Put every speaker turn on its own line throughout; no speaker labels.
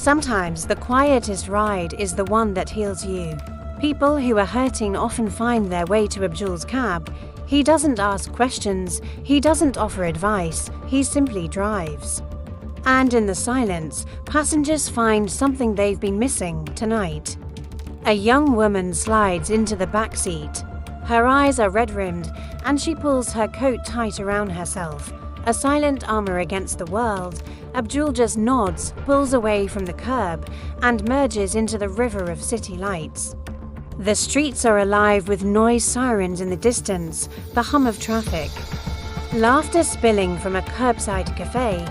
Sometimes the quietest ride is the one that heals you. People who are hurting often find their way to Abdul's cab. He doesn't ask questions, he doesn't offer advice, he simply drives. And in the silence, passengers find something they've been missing tonight. A young woman slides into the back seat. Her eyes are red-rimmed, and she pulls her coat tight around herself. A silent armor against the world, Abdul just nods, pulls away from the curb, and merges into the river of city lights. The streets are alive with noise sirens in the distance, the hum of traffic. Laughter spilling from a curbside cafe,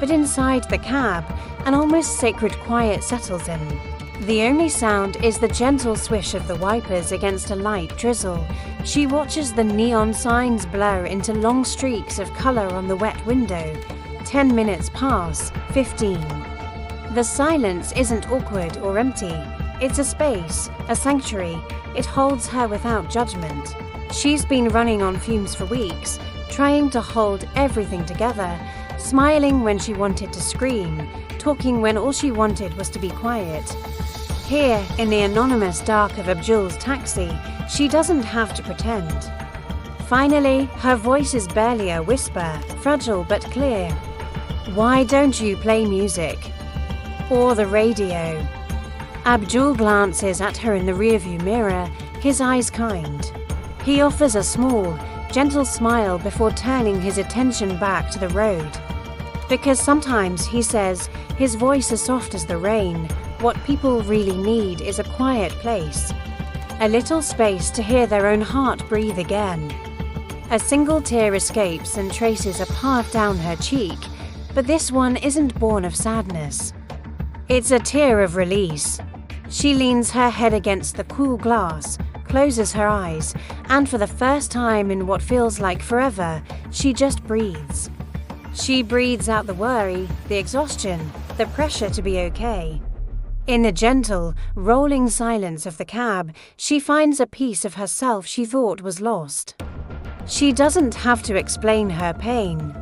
but inside the cab, an almost sacred quiet settles in. The only sound is the gentle swish of the wipers against a light drizzle. She watches the neon signs blur into long streaks of color on the wet window. 10 minutes pass, 15. The silence isn't awkward or empty. It's a space, a sanctuary. It holds her without judgment. She's been running on fumes for weeks, trying to hold everything together, smiling when she wanted to scream, talking when all she wanted was to be quiet. Here, in the anonymous dark of Abdul's taxi, she doesn't have to pretend. Finally, her voice is barely a whisper, fragile but clear. "Why don't you play music?" Or the radio. Abdul glances at her in the rearview mirror, his eyes kind. He offers a small, gentle smile before turning his attention back to the road. Because sometimes, he says, his voice is soft as the rain. What people really need is a quiet place. A little space to hear their own heart breathe again. A single tear escapes and traces a path down her cheek, but this one isn't born of sadness. It's a tear of release. She leans her head against the cool glass, closes her eyes, and for the first time in what feels like forever, she just breathes. She breathes out the worry, the exhaustion, the pressure to be okay. In the gentle, rolling silence of the cab, she finds a piece of herself she thought was lost. She doesn't have to explain her pain.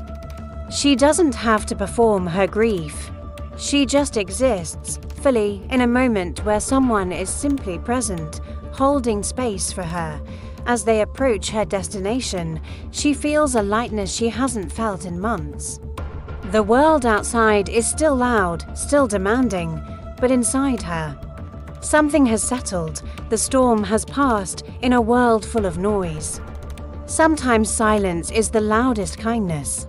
She doesn't have to perform her grief. She just exists, fully, in a moment where someone is simply present, holding space for her. As they approach her destination, she feels a lightness she hasn't felt in months. The world outside is still loud, still demanding, but inside her, something has settled, the storm has passed in a world full of noise. Sometimes silence is the loudest kindness.